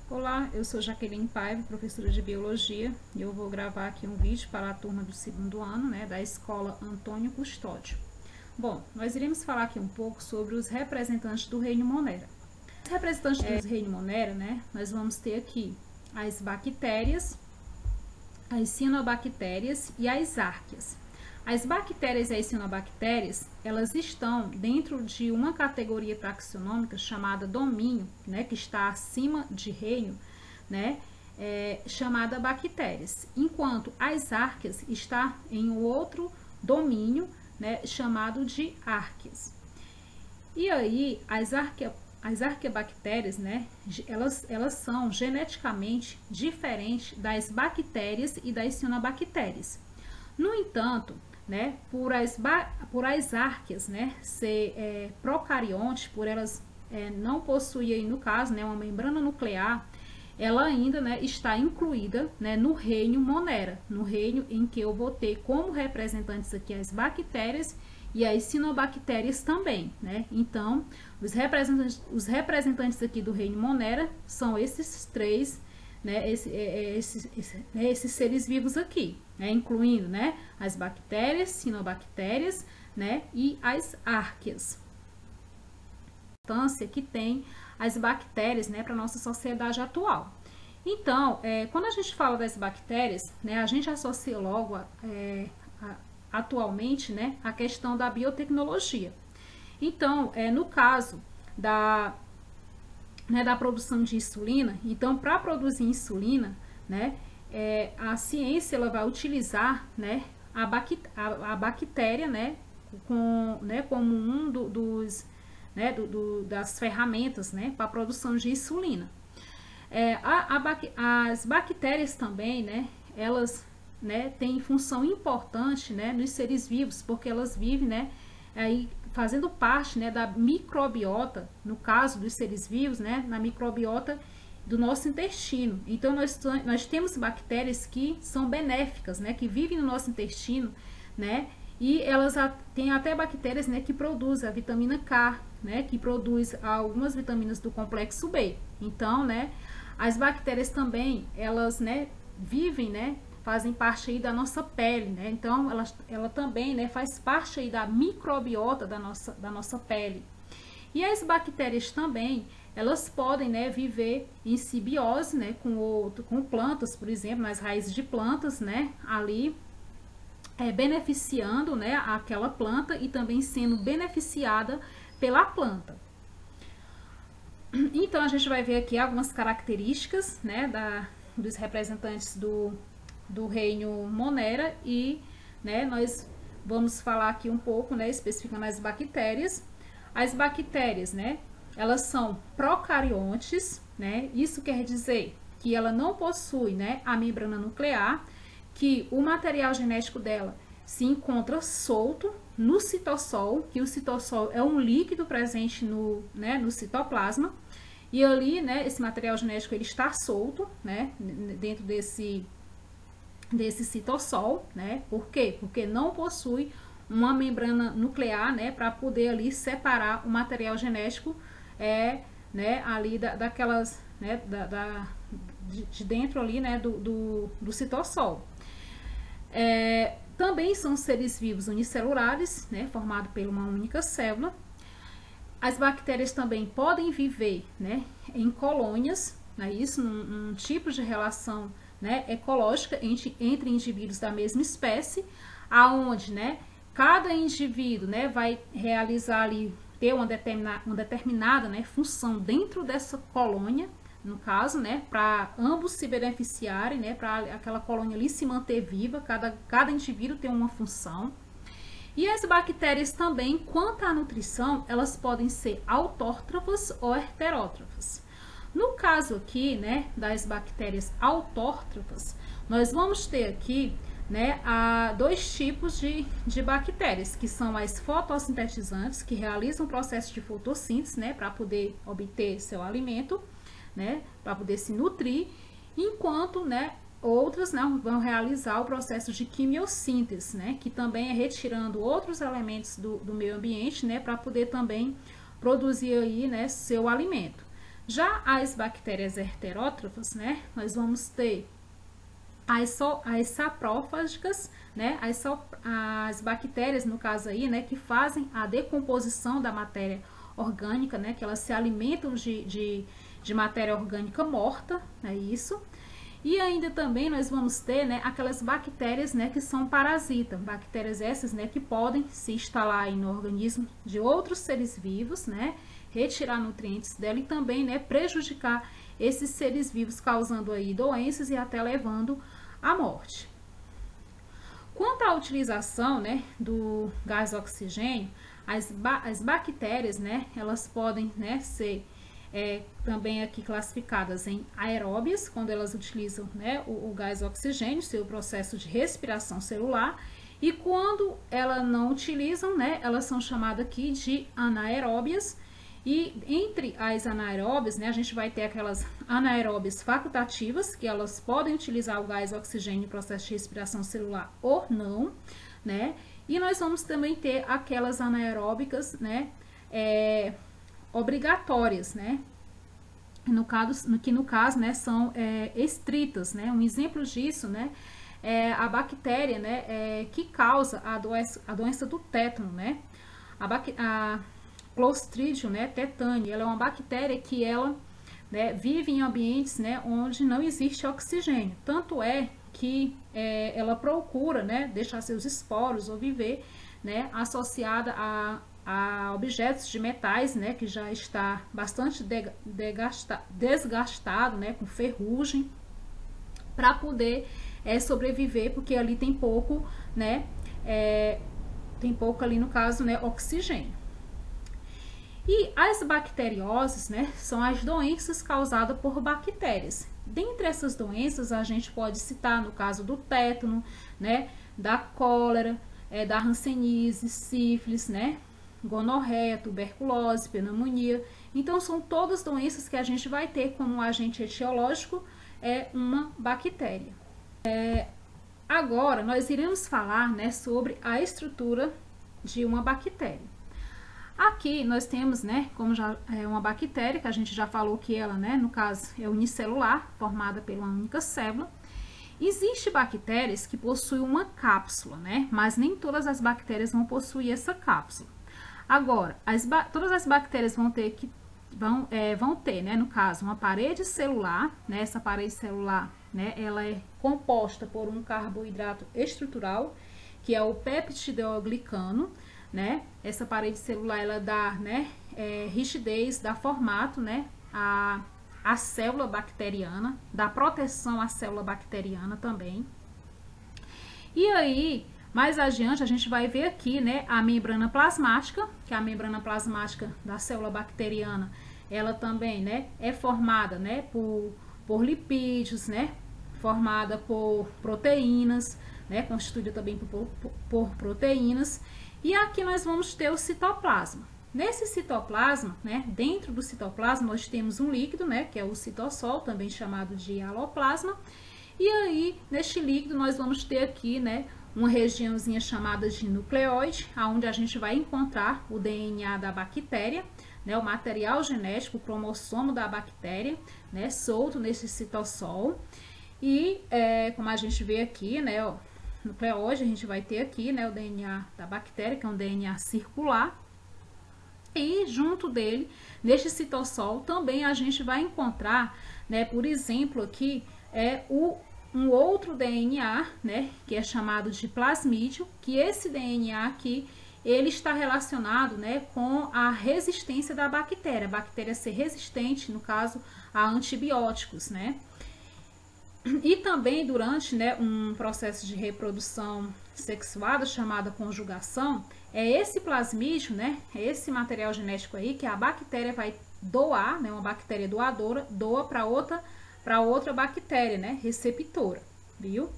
Olá, eu sou Jaqueline Paiva, professora de Biologia, e eu vou gravar aqui um vídeo para a turma do segundo ano, da Escola Antônio Custódio. Bom, nós iremos falar aqui um pouco sobre os representantes do reino Monera. Os representantes do reino Monera, nós vamos ter aqui as bactérias, as cianobactérias e as árqueas. As bactérias e as cianobactérias, elas estão dentro de uma categoria taxonômica chamada domínio, que está acima de reino, chamada bactérias, enquanto as árqueas está em outro domínio, chamado de árqueas. E aí, as arqueabactérias, elas são geneticamente diferentes das bactérias e das cianobactérias. No entanto, por as árqueas ser procarionte, por elas não possuírem, no caso, uma membrana nuclear, ela ainda está incluída no reino Monera, no reino em que eu vou ter como representantes aqui as bactérias e as cianobactérias também. Então, os representantes aqui do reino Monera são esses três, esses seres vivos aqui, incluindo as bactérias, cianobactérias, e as árqueas. A importância que tem as bactérias para a nossa sociedade atual. Então, quando a gente fala das bactérias, a gente associa logo atualmente a questão da biotecnologia. Então, no caso da produção de insulina, então para produzir insulina, a ciência ela vai utilizar a bactéria como um das ferramentas para a produção de insulina. As bactérias também, elas têm função importante nos seres vivos, porque elas vivem aí fazendo parte da microbiota, no caso dos seres vivos, na microbiota do nosso intestino. Então, nós temos bactérias que são benéficas, que vivem no nosso intestino, e elas têm até bactérias que produzem a vitamina K, que produz algumas vitaminas do complexo B. Então, as bactérias também, elas vivem, fazem parte aí da nossa pele, então ela também faz parte aí da microbiota da nossa pele. E as bactérias também, elas podem viver em simbiose com plantas, por exemplo, nas raízes de plantas, ali beneficiando aquela planta e também sendo beneficiada pela planta. Então a gente vai ver aqui algumas características dos representantes do reino Monera e nós vamos falar aqui um pouco, especificando as bactérias. As bactérias, elas são procariontes, isso quer dizer que ela não possui a membrana nuclear, que o material genético dela se encontra solto no citossol, que o citossol é um líquido presente no citoplasma, e ali, esse material genético ele está solto, dentro desse citossol, Por quê? Porque não possui uma membrana nuclear, para poder ali separar o material genético, ali daquelas, de dentro ali, do citossol. Também são seres vivos unicelulares, formados por uma única célula. As bactérias também podem viver, em colônias, isso num tipo de relação ecológica entre indivíduos da mesma espécie, aonde cada indivíduo vai realizar ali, ter uma determinada função dentro dessa colônia, no caso, para ambos se beneficiarem, para aquela colônia ali se manter viva, cada indivíduo tem uma função. E as bactérias também, quanto à nutrição, elas podem ser autótrofas ou heterótrofas. No caso aqui, das bactérias autótrofas, nós vamos ter aqui, dois tipos de bactérias, que são as fotossintetizantes, que realizam o processo de fotossíntese, para poder obter seu alimento, para poder se nutrir, enquanto, outras vão realizar o processo de quimiossíntese, que também é retirando outros elementos do meio ambiente, para poder também produzir aí, seu alimento. Já as bactérias heterótrofas, né, nós vamos ter as saprófagas, né, as bactérias, no caso aí, né, que fazem a decomposição da matéria orgânica, né, que elas se alimentam de matéria orgânica morta, é isso. E ainda também nós vamos ter, né, aquelas bactérias, né, que são parasitas, bactérias essas, né, que podem se instalar aí no organismo de outros seres vivos, né, retirar nutrientes dela e também, né, prejudicar esses seres vivos, causando aí doenças e até levando à morte. Quanto à utilização, né, do gás oxigênio, as bactérias, né, elas podem, né, ser também aqui classificadas em aeróbias, quando elas utilizam, né, o gás oxigênio, seu processo de respiração celular, e quando elas não utilizam, né, elas são chamadas aqui de anaeróbias. E entre as anaeróbias, né, a gente vai ter aquelas anaeróbias facultativas, que elas podem utilizar o gás oxigênio no processo de respiração celular ou não, né? E nós vamos também ter aquelas anaeróbicas, né, obrigatórias, né? No caso, né, são estritas, né? Um exemplo disso, né, é a bactéria, né, que causa a doença do tétano, né? A Clostridium, né, tetani, ela é uma bactéria que ela, né, vive em ambientes, né, onde não existe oxigênio. Tanto é que ela procura, né, deixar seus esporos ou viver, né, associada a objetos de metais, né, que já está bastante desgastado, né, com ferrugem, para poder sobreviver, porque ali tem pouco, né, tem pouco ali no caso, né, oxigênio. E as bacterioses, né, são as doenças causadas por bactérias. Dentre essas doenças, a gente pode citar, no caso do tétano, né, da cólera, da hanseníase, sífilis, né, gonorreia, tuberculose, pneumonia. Então, são todas doenças que a gente vai ter como agente etiológico uma bactéria. Agora, nós iremos falar, né, sobre a estrutura de uma bactéria. Aqui nós temos, né, como já é uma bactéria, que a gente já falou que ela, né, no caso, é unicelular, formada por uma única célula. Existem bactérias que possuem uma cápsula, né, mas nem todas as bactérias vão possuir essa cápsula. Agora, todas as bactérias vão ter, né, no caso, uma parede celular, né, essa parede celular, né, ela é composta por um carboidrato estrutural, que é o peptidoglicano, né? Essa parede celular, ela dá, né, rigidez, dá formato, né, a célula bacteriana, dá proteção à célula bacteriana também. E aí, mais adiante, a gente vai ver aqui, né, a membrana plasmática, que é a membrana plasmática da célula bacteriana, ela também, né, é formada, né, por lipídios, né, formada por proteínas, né, constituída também por proteínas. E aqui nós vamos ter o citoplasma. Nesse citoplasma, né, dentro do citoplasma, nós temos um líquido, né, que é o citossol, também chamado de aloplasma. E aí, neste líquido, nós vamos ter aqui, né, uma regiãozinha chamada de nucleóide, onde a gente vai encontrar o DNA da bactéria, né, o material genético, o cromossomo da bactéria, né, solto nesse citossol. E, como a gente vê aqui, né, ó, nucleóide, a gente vai ter aqui, né, o DNA da bactéria, que é um DNA circular. E junto dele, neste citossol, também a gente vai encontrar, né, por exemplo, aqui um outro DNA, né, que é chamado de plasmídio, que esse DNA aqui, ele está relacionado, né, com a resistência da bactéria, a bactéria ser resistente, no caso, a antibióticos, né. E também durante, né, um processo de reprodução sexuada chamada conjugação, é esse plasmídio, né, é esse material genético aí que a bactéria vai doar, né, uma bactéria doadora, doa para outra bactéria, né, receptora, viu?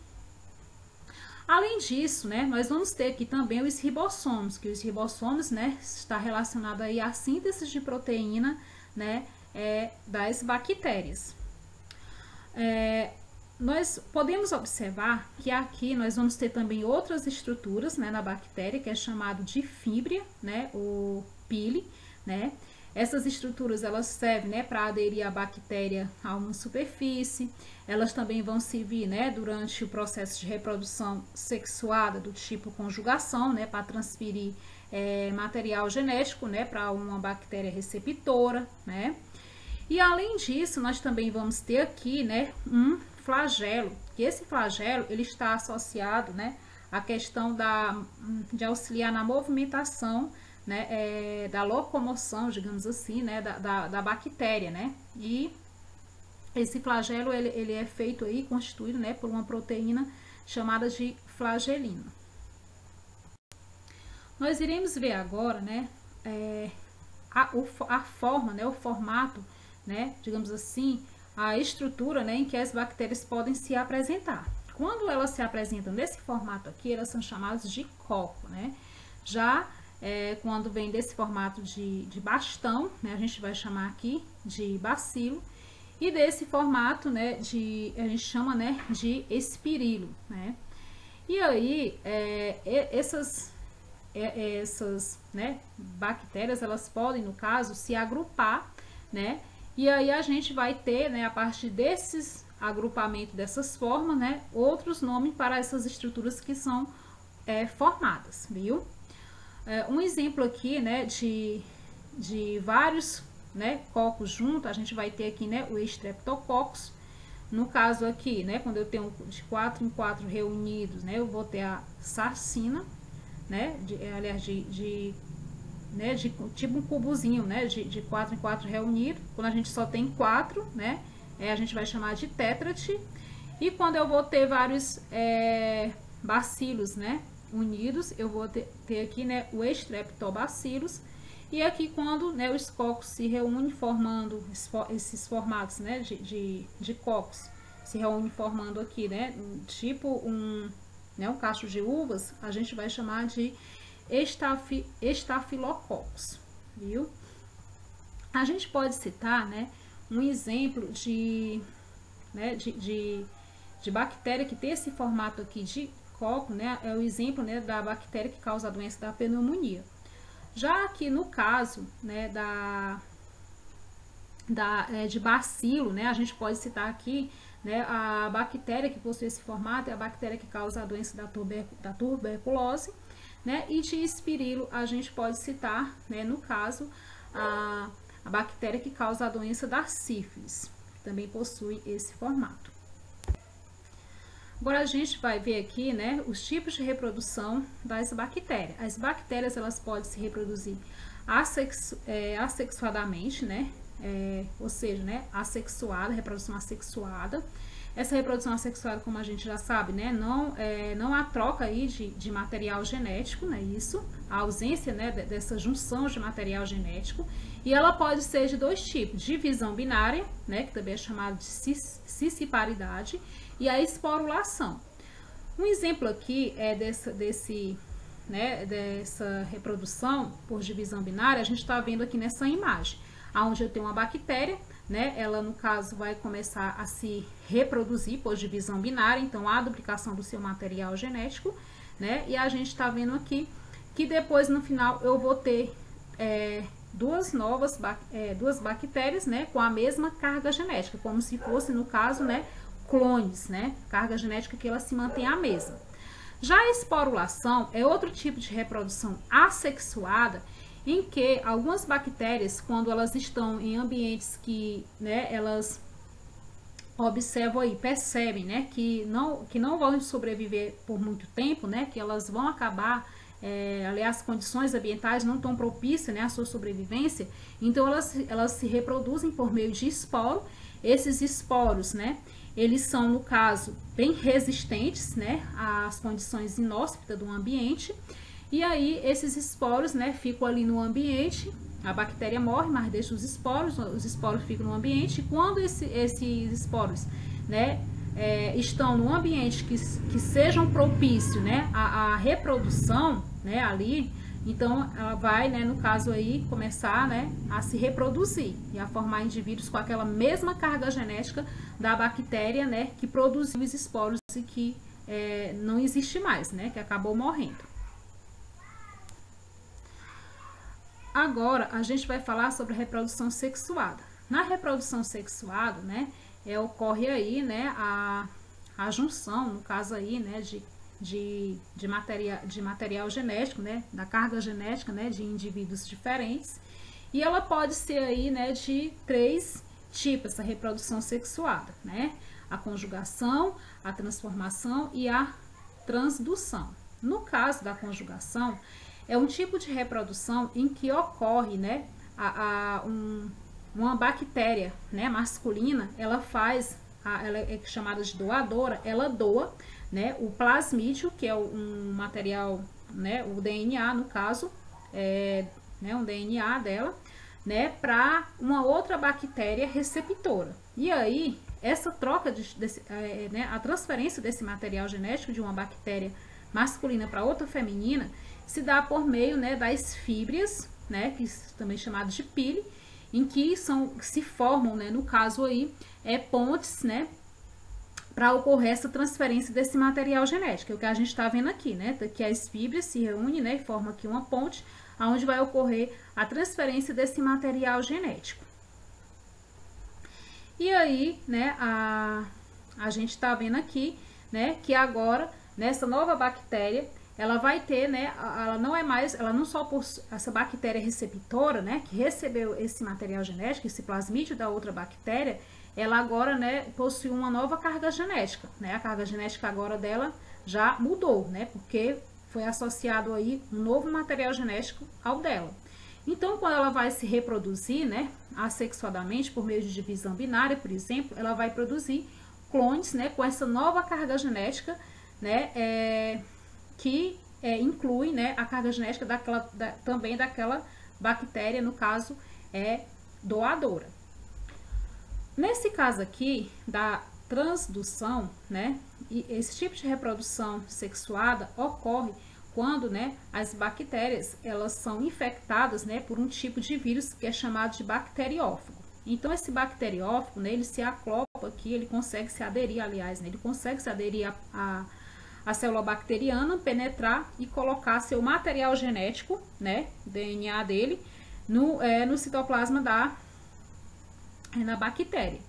Além disso, né, nós vamos ter aqui também os ribossomos, que os ribossomos, né, está relacionado aí à síntese de proteína, né, das bactérias. Nós podemos observar que aqui nós vamos ter também outras estruturas, né, na bactéria, que é chamado de fímbria, né, ou pile, né. Essas estruturas elas servem, né, para aderir a bactéria a uma superfície. Elas também vão servir, né, durante o processo de reprodução sexuada do tipo conjugação, né, para transferir material genético, né, para uma bactéria receptora, né. E além disso, nós também vamos ter aqui, né, um flagelo, que esse flagelo ele está associado, né, à questão de auxiliar na movimentação, né, da locomoção, digamos assim, né, da bactéria, né, e esse flagelo ele é feito aí, constituído, né, por uma proteína chamada de flagelina. Nós iremos ver agora, né, a forma, né, o formato, né, digamos assim, a estrutura, né, em que as bactérias podem se apresentar. Quando elas se apresentam nesse formato aqui, elas são chamadas de copo, né? Já quando vem desse formato de bastão, né, a gente vai chamar aqui de bacilo, e desse formato, né, a gente chama, né, de espirilo, né? E aí, essas né, bactérias, elas podem, no caso, se agrupar, né? E aí a gente vai ter, né, a partir desses agrupamentos, dessas formas, né, outros nomes para essas estruturas que são formadas, viu? Um exemplo aqui, né, de vários, né, cocos juntos, a gente vai ter aqui, né, o Streptococcus. No caso aqui, né, quando eu tenho de 4 em 4 reunidos, né, eu vou ter a sarcina, né, aliás, né, de tipo um cubozinho, né, de 4 em 4 reunido. Quando a gente só tem 4, né, a gente vai chamar de tétrade. E quando eu vou ter vários bacilos, né, unidos, eu vou ter aqui, né, o Streptobacillus. E aqui quando, né, os cocos se reúnem formando esses formatos, né, de cocos, se reúnem formando aqui, né, tipo um cacho de uvas, a gente vai chamar de Staphylococcus, viu? A gente pode citar, né, um exemplo de bactéria que tem esse formato aqui de coco, né, é o exemplo, né, da bactéria que causa a doença da pneumonia. Já aqui no caso, né, de bacilo, né, a gente pode citar aqui, né, a bactéria que possui esse formato é a bactéria que causa a doença da tuberculose, né, e de espirilo a gente pode citar, né, no caso, a bactéria que causa a doença da sífilis, que também possui esse formato. Agora a gente vai ver aqui, né, os tipos de reprodução das bactérias. As bactérias elas podem se reproduzir assexuadamente, né, ou seja, né, assexuada, reprodução assexuada. Essa reprodução assexuada, como a gente já sabe, né, não há troca aí de material genético, né, isso, a ausência, né, dessa junção de material genético. E ela pode ser de dois tipos, divisão binária, né, que também é chamada de cisciparidade, e a esporulação. Um exemplo aqui é dessa reprodução por divisão binária, a gente está vendo aqui nessa imagem, onde eu tenho uma bactéria, né, ela no caso vai começar a se reproduzir por divisão binária, então há duplicação do seu material genético, né, e a gente está vendo aqui que depois no final eu vou ter duas bactérias, né, com a mesma carga genética, como se fosse no caso, né, clones, né, carga genética que ela se mantém a mesma. Já a esporulação é outro tipo de reprodução assexuada, em que algumas bactérias, quando elas estão em ambientes que, né, elas observam aí, percebem, né, que não vão sobreviver por muito tempo, né, que elas vão acabar, aliás, as condições ambientais não tão propícias, né, à sua sobrevivência, então elas se reproduzem por meio de esporo. Esses esporos, né, eles são, no caso, bem resistentes, né, às condições inóspitas do ambiente. E aí, esses esporos, né, ficam ali no ambiente, a bactéria morre, mas deixa os esporos ficam no ambiente. E quando esses esporos, né, estão no ambiente que sejam propício, né, à reprodução, né, ali, então ela vai, né, no caso aí, começar, né, a se reproduzir e a formar indivíduos com aquela mesma carga genética da bactéria, né, que produziu os esporos e que não existe mais, né, que acabou morrendo. agora a gente vai falar sobre a reprodução sexuada. Na reprodução sexuada, né, ocorre aí, né, a junção, no caso aí, né, de material genético, né, da carga genética, né, de indivíduos diferentes. E ela pode ser aí, né, de 3 tipos, essa reprodução sexuada, né? A conjugação, a transformação e a transdução. No caso da conjugação, é um tipo de reprodução em que ocorre, né, uma bactéria, né, masculina, ela é chamada de doadora, ela doa, né, o plasmídio, que é um material, né, o DNA no caso, né, um DNA dela, né, para uma outra bactéria receptora. E aí, essa troca, né, a transferência desse material genético de uma bactéria masculina para outra feminina, se dá por meio, né, das fíbrias, né, que também chamadas de pile, em que se formam, né, no caso aí, pontes, né, para ocorrer essa transferência desse material genético, é o que a gente está vendo aqui, né, que as fibras se reúnem, né, e formam aqui uma ponte, onde vai ocorrer a transferência desse material genético. E aí, né, a gente está vendo aqui, né, que agora, nessa nova bactéria, ela vai ter, né, ela não só por essa bactéria receptora, né, que recebeu esse material genético, esse plasmídio da outra bactéria, ela agora, né, possui uma nova carga genética, né, a carga genética agora dela já mudou, né, porque foi associado aí um novo material genético ao dela. Então, quando ela vai se reproduzir, né, assexuadamente, por meio de divisão binária, por exemplo, ela vai produzir clones, né, com essa nova carga genética, né, que inclui, né, a carga genética também daquela bactéria, no caso, doadora. Nesse caso aqui, da transdução, né, e esse tipo de reprodução sexuada ocorre quando, né, as bactérias elas são infectadas, né, por um tipo de vírus que é chamado de bacteriófago. Então esse bacteriófago, né, ele se acopla aqui, ele consegue se aderir, aliás, né, ele consegue se aderir a célula bacteriana, penetrar e colocar seu material genético, né, DNA dele, no citoplasma da bactéria.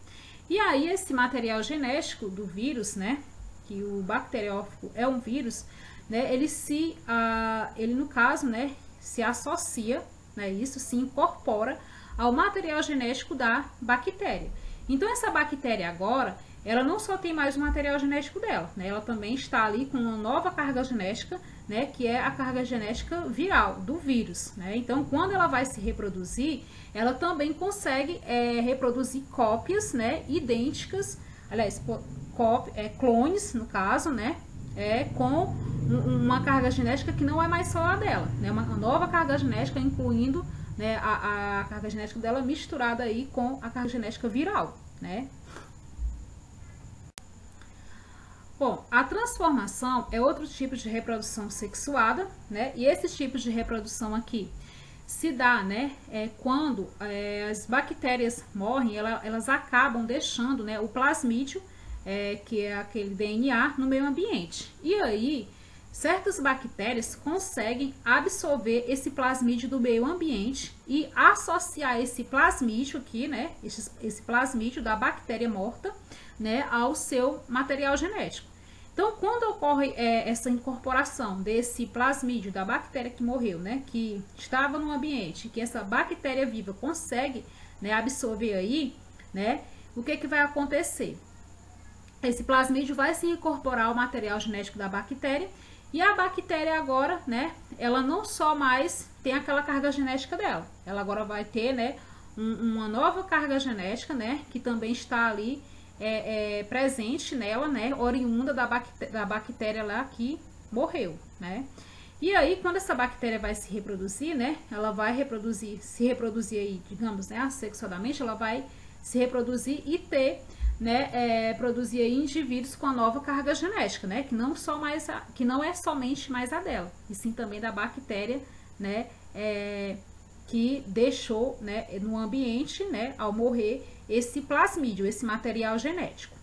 E aí esse material genético do vírus, né, que o bacteriófago é um vírus, né, ele no caso, né, se associa, né, isso se incorpora ao material genético da bactéria. Então essa bactéria agora, ela não só tem mais o material genético dela, né, ela também está ali com uma nova carga genética, né, que é a carga genética viral do vírus, né? Então quando ela vai se reproduzir, ela também consegue reproduzir cópias, né, idênticas, aliás, clones no caso, né, com uma carga genética que não é mais só a dela, né, uma nova carga genética incluindo, né, a carga genética dela misturada aí com a carga genética viral, né. Bom, a transformação é outro tipo de reprodução sexuada, né, e esses tipos de reprodução aqui se dá, né, quando as bactérias morrem, elas acabam deixando, né, o plasmídio, que é aquele DNA, no meio ambiente. E aí, certas bactérias conseguem absorver esse plasmídio do meio ambiente e associar esse plasmídio aqui, né, esse plasmídio da bactéria morta, né, ao seu material genético. Então, quando ocorre essa incorporação desse plasmídio da bactéria que morreu, né, que estava no ambiente, que essa bactéria viva consegue, né, absorver aí, né, o que vai acontecer? Esse plasmídio vai se incorporar ao material genético da bactéria e a bactéria agora, né, ela não só mais tem aquela carga genética dela, ela agora vai ter, né, uma nova carga genética, né, que também está ali presente nela, né, oriunda da bactéria lá que morreu, né. E aí, quando essa bactéria vai se reproduzir, né, ela vai se reproduzir aí, digamos, né, assexuadamente, ela vai se reproduzir e ter, né, produzir aí indivíduos com a nova carga genética, né, que não é somente mais a dela, e sim também da bactéria, né, que deixou, né, no ambiente, né, ao morrer, esse plasmídio, esse material genético.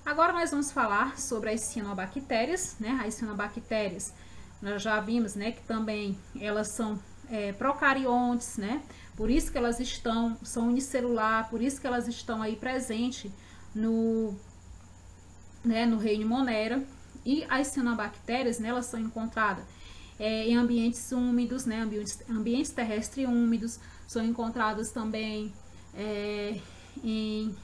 Agora nós vamos falar sobre as cianobactérias, né? As cianobactérias, nós já vimos, né, que também elas são procariontes, né? Por isso que elas são unicelular, por isso que elas estão aí presentes no reino Monera. E as cianobactérias, né, elas são encontradas em ambientes úmidos, né, ambientes terrestres úmidos, são encontradas também em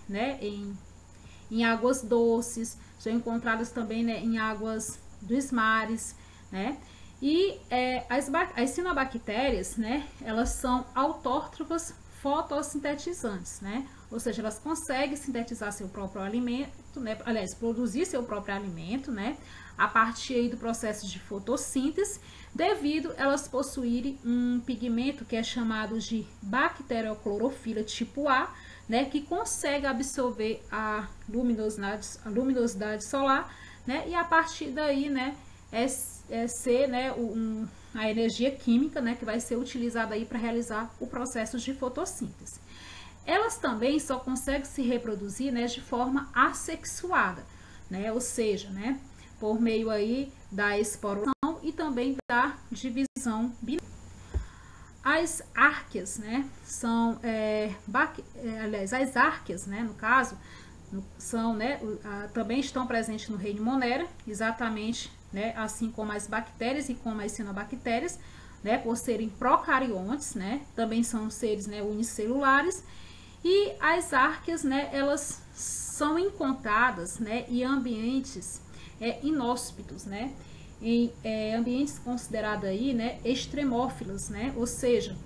águas doces, são encontradas também, né, em águas dos mares, né? E as cianobactérias, né, elas são autótrofas fotossintetizantes, né? Ou seja, elas conseguem sintetizar seu próprio alimento, né? Aliás, produzir seu próprio alimento, né? A partir aí do processo de fotossíntese, devido elas possuírem um pigmento que é chamado de bacterioclorofila tipo A, né? Que consegue absorver a luminosidade solar, né? E a partir daí, né? Ser, né, a energia química, né, que vai ser utilizada aí para realizar o processo de fotossíntese. Elas também só conseguem se reproduzir, né, de forma assexuada, né, ou seja, né, por meio aí da esporulação e também da divisão binária. As árqueas, né, são, aliás, as árqueas, né, no caso, são, né, também estão presentes no reino Monera, exatamente, né, assim como as bactérias e como as cianobactérias, né, por serem procariontes, né, também são seres, né, unicelulares. E as árqueas, né, elas são encontradas, né, em ambientes inóspitos, né, em ambientes considerados aí, né, extremófilos, né, ou seja,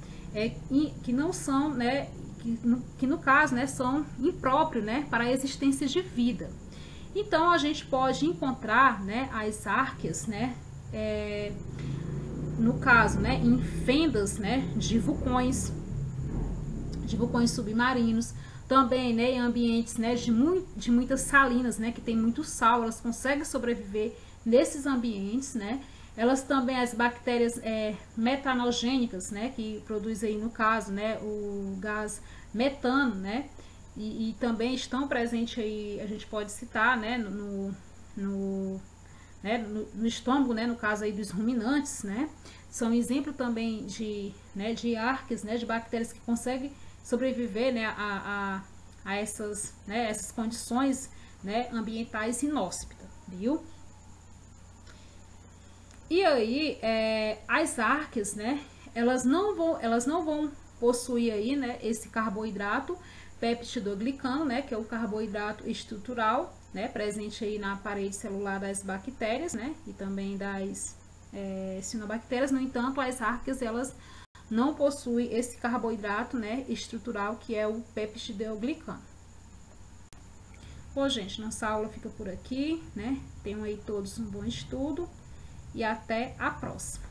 que não são, né, que no caso, né, são impróprios, né, para a existência de vida. Então a gente pode encontrar, né, as árqueas, né, no caso, né, em fendas, né, de vulcões submarinos, também, né, em ambientes, né, de muitas salinas, né, que tem muito sal, elas conseguem sobreviver nesses ambientes, né. Elas também, as bactérias metanogênicas, né, que produzem aí no caso, né, o gás metano, né, e também estão presentes aí, a gente pode citar, né, no estômago, né, no caso aí dos ruminantes, né, são exemplo também de árqueas, né, de bactérias que conseguem sobreviver, né, a essas condições, né, ambientais inóspitas, viu? E aí, as árqueas, né, elas não vão possuir aí, né, esse carboidrato peptidoglicano, né, que é o carboidrato estrutural, né, presente aí na parede celular das bactérias, né, e também das cianobactérias. No entanto, as árqueas, elas não possuem esse carboidrato, né, estrutural, que é o peptidoglicano. Bom, gente, nossa aula fica por aqui, né, tenham aí todos um bom estudo e até a próxima.